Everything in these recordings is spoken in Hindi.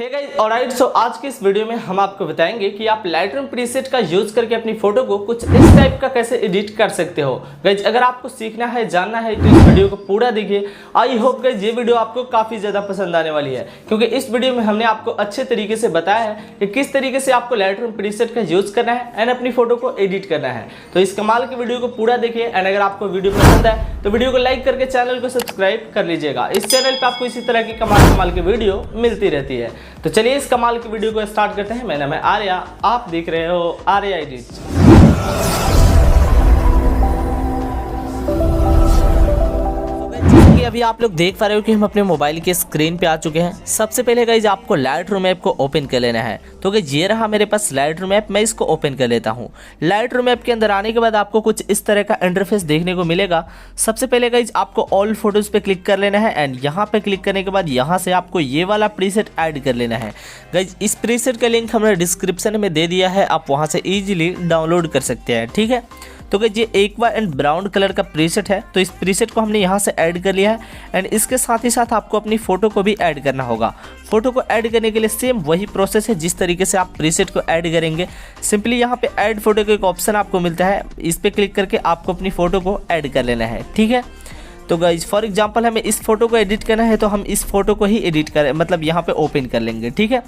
Hey guys, alright. सो आज के इस वीडियो में हम आपको बताएंगे कि आप लाइटरूम प्रीसेट का यूज करके अपनी फोटो को कुछ इस टाइप का कैसे एडिट कर सकते हो। गाइस, अगर आपको सीखना है, जानना है तो इस वीडियो को पूरा देखिए। आई होप गाइस ये वीडियो आपको काफी ज्यादा पसंद आने वाली है, क्योंकि इस वीडियो में हमने आपको अच्छे तरीके से बताया है कि किस तरीके से आपको लाइटरूम प्रीसेट का यूज करना है एंड अपनी फोटो को एडिट करना है। तो इस कमाल की वीडियो को पूरा देखिए एंड अगर आपको वीडियो पसंद है तो वीडियो को लाइक करके चैनल को सब्सक्राइब कर लीजिएगा। इस चैनल पे आपको इसी तरह की कमाल की वीडियो मिलती रहती है। तो चलिए इस कमाल की वीडियो को स्टार्ट करते हैं। मेरा नाम है आर्या, आप देख रहे हो आर्या एडिट्स। अभी आप लोग देख पा रहे हो कि हम अपने मोबाइल के स्क्रीन पे आ चुके हैं। सबसे पहले गाइज आपको लाइटरूम ऐप को ओपन कर लेना है। तो गाइज ये रहा मेरे पास लाइटरूम ऐप, मैं इसको ओपन कर लेता हूँ। लाइटरूम ऐप के अंदर आने के बाद आपको कुछ इस तरह का इंटरफेस देखने को मिलेगा। सबसे पहले गाइज आपको ऑल फोटोज पे क्लिक कर लेना है एंड यहाँ पे क्लिक करने के बाद यहाँ से आपको ये वाला प्रीसेट ऐड कर लेना है। गाइज इस प्रीसेट का लिंक हमने डिस्क्रिप्शन में दे दिया है, आप वहाँ से ईजिली डाउनलोड कर सकते हैं। ठीक है, तो गाइस ये एक्वा एंड ब्राउन कलर का प्रीसेट है। तो इस प्रीसेट को हमने यहाँ से ऐड कर लिया है एंड इसके साथ ही साथ आपको अपनी फोटो को भी ऐड करना होगा। फोटो को ऐड करने के लिए सेम वही प्रोसेस है जिस तरीके से आप प्रीसेट को ऐड करेंगे। सिंपली यहाँ पे ऐड फोटो का एक ऑप्शन आपको मिलता है, इस पर क्लिक करके आपको अपनी फोटो को ऐड कर लेना है। ठीक है, तो गाइज फॉर एग्जाम्पल हमें इस फोटो को एडिट करना है तो हम इस फोटो को ही एडिट करें, मतलब यहाँ पे ओपन कर लेंगे। ठीक है,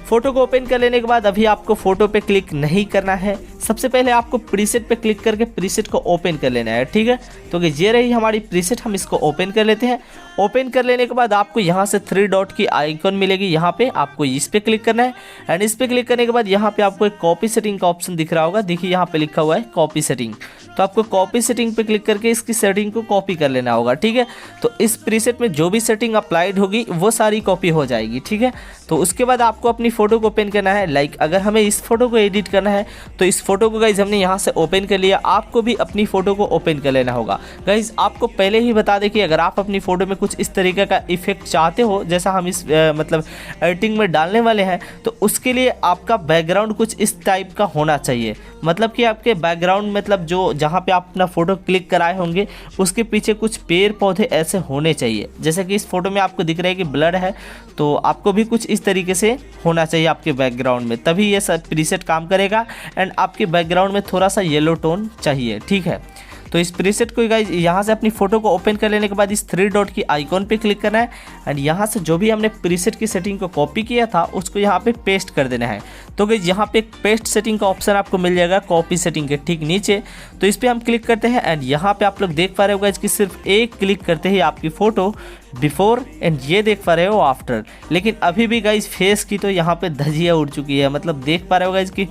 फोटो को ओपन कर लेने के बाद अभी आपको फोटो पे क्लिक नहीं करना है, सबसे पहले आपको प्रीसेट पे क्लिक करके प्रीसेट को ओपन कर लेना है। ठीक है, तो ये रही हमारी प्रीसेट, हम इसको ओपन कर लेते हैं। ओपन कर लेने के बाद आपको यहाँ से 3 डॉट की आइकॉन मिलेगी, यहाँ पे आपको इस पे क्लिक करना है एंड इस पे क्लिक करने के बाद यहाँ पे आपको एक कॉपी सेटिंग का ऑप्शन दिख रहा होगा। देखिए यहाँ पे लिखा हुआ है कॉपी सेटिंग, तो आपको कॉपी सेटिंग पे क्लिक करके इसकी सेटिंग को कॉपी कर लेना होगा। ठीक है, तो इस प्रीसेट में जो भी सेटिंग अप्लाइड होगी वो सारी कॉपी हो जाएगी। ठीक है, तो उसके बाद आपको अपनी फोटो को ओपन करना है। लाइक अगर हमें इस फोटो को एडिट करना है तो इस फोटो को गाइज हमने यहाँ से ओपन कर लिया, आपको भी अपनी फोटो को ओपन कर लेना होगा। गाइज आपको पहले ही बता दें कि अगर आप अपनी फोटो में कुछ इस तरीके का इफेक्ट चाहते हो जैसा हम इस मतलब एडिटिंग में डालने वाले हैं, तो उसके लिए आपका बैकग्राउंड कुछ इस टाइप का होना चाहिए। मतलब कि आपके बैकग्राउंड मतलब जो जहाँ पे आप अपना फोटो क्लिक कराए होंगे उसके पीछे कुछ पेड़ पौधे ऐसे होने चाहिए। जैसे कि इस फोटो में आपको दिख रहा है कि ब्लर है, तो आपको भी कुछ इस तरीके से होना चाहिए आपके बैकग्राउंड में, तभी ये सब प्रीसेट काम करेगा। एंड आपके बैकग्राउंड में थोड़ा सा येलो टोन चाहिए। ठीक है, तो इस प्रीसेट को गाइस यहाँ से अपनी फोटो को ओपन कर लेने के बाद इस 3 डॉट की आइकॉन पे क्लिक करना है एंड यहाँ से जो भी हमने प्रीसेट की सेटिंग को कॉपी किया था उसको यहाँ पे पेस्ट कर देना है। तो गाइस यहाँ पे एक पेस्ट सेटिंग का ऑप्शन आपको मिल जाएगा कॉपी सेटिंग के ठीक नीचे, तो इस पर हम क्लिक करते हैं एंड यहाँ पे आप लोग देख पा रहे हो गाइस कि सिर्फ एक क्लिक करते ही आपकी फोटो बिफोर एंड ये देख पा रहे हो आफ्टर। लेकिन अभी भी गाइस फेस की तो यहाँ पे धजिया उड़ चुकी है, मतलब देख पा रहे हो गाइस कि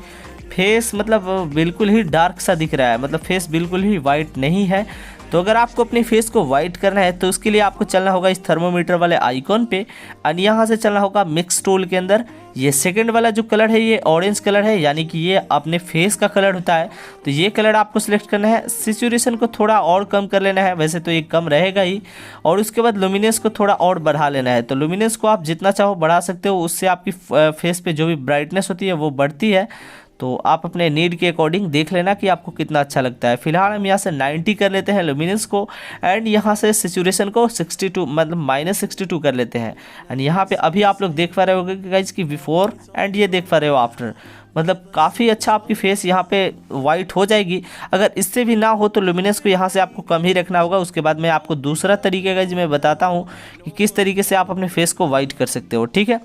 फेस मतलब बिल्कुल ही डार्क सा दिख रहा है, मतलब फेस बिल्कुल ही वाइट नहीं है। तो अगर आपको अपने फेस को वाइट करना है तो उसके लिए आपको चलना होगा इस थर्मोमीटर वाले आइकॉन पे और यहाँ से चलना होगा मिक्स टूल के अंदर। ये सेकंड वाला जो कलर है ये ऑरेंज कलर है, यानी कि ये अपने फेस का कलर होता है, तो ये कलर आपको सिलेक्ट करना है। सिचुएशन को थोड़ा और कम कर लेना है, वैसे तो ये कम रहेगा ही, और उसके बाद लुमिनेंस को थोड़ा और बढ़ा लेना है। तो लुमिनेंस को आप जितना चाहो बढ़ा सकते हो, उससे आपकी फेस पे जो भी ब्राइटनेस होती है वो बढ़ती है। तो आप अपने नीड के अकॉर्डिंग देख लेना कि आपको कितना अच्छा लगता है। फिलहाल हम यहाँ से 90 कर लेते हैं लुमिनेंस को एंड यहाँ से सैचुरेशन को 62 मतलब -62 कर लेते हैं। एंड यहाँ पे अभी आप लोग देख पा रहे होंगे गाइस कि बिफोर एंड ये देख पा रहे हो आफ्टर, मतलब काफ़ी अच्छा आपकी फेस यहाँ पे वाइट हो जाएगी। अगर इससे भी ना हो तो लुमिनेंस को यहाँ से आपको कम ही रखना होगा। उसके बाद मैं आपको दूसरा तरीके का मैं बताता हूँ कि किस तरीके से आप अपने फेस को वाइट कर सकते हो। ठीक है,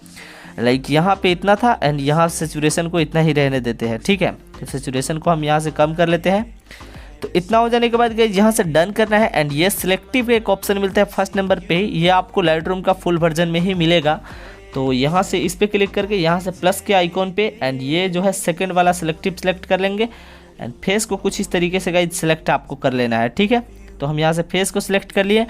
लाइक यहाँ पे इतना था एंड यहाँ सैचुरेशन को इतना ही रहने देते हैं। ठीक है, तो सैचुरेशन को हम यहाँ से कम कर लेते हैं। तो इतना हो जाने के बाद गाइस यहाँ से डन करना है एंड ये सिलेक्टिव एक ऑप्शन मिलता है फर्स्ट नंबर पे, ये आपको लाइटरूम का फुल वर्जन में ही मिलेगा। तो यहाँ से इस पे क्लिक करके यहाँ से प्लस के आइकॉन पे एंड ये जो है सेकंड वाला सिलेक्टिव सेलेक्ट कर लेंगे एंड फेस को कुछ इस तरीके से गाइस सिलेक्ट आपको कर लेना है। ठीक है, तो हम यहाँ से फेस को सिलेक्ट कर लिए,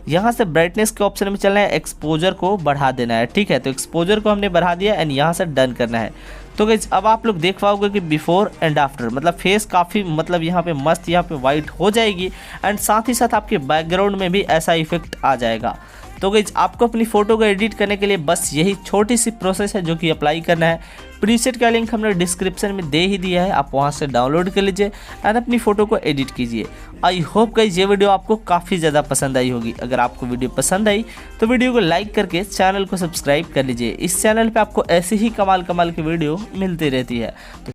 यहाँ से ब्राइटनेस के ऑप्शन में चलना है, एक्सपोजर को बढ़ा देना है। ठीक है, तो एक्सपोजर को हमने बढ़ा दिया एंड यहाँ से डन करना है। तो गाइस अब आप लोग देख पाओगे कि बिफोर एंड आफ्टर मतलब फेस काफ़ी मतलब यहाँ पे मस्त यहाँ पे वाइट हो जाएगी एंड साथ ही साथ आपके बैकग्राउंड में भी ऐसा इफेक्ट आ जाएगा। तो गाइस आपको अपनी फ़ोटो को एडिट करने के लिए बस यही छोटी सी प्रोसेस है जो कि अप्लाई करना है। प्रीसेट का लिंक हमने डिस्क्रिप्शन में दे ही दिया है, आप वहां से डाउनलोड कर लीजिए और अपनी फ़ोटो को एडिट कीजिए। आई होप गाइज ये वीडियो आपको काफ़ी ज़्यादा पसंद आई होगी। अगर आपको वीडियो पसंद आई तो वीडियो को लाइक करके चैनल को सब्सक्राइब कर लीजिए। इस चैनल पे आपको ऐसी ही कमाल की वीडियो मिलती रहती है।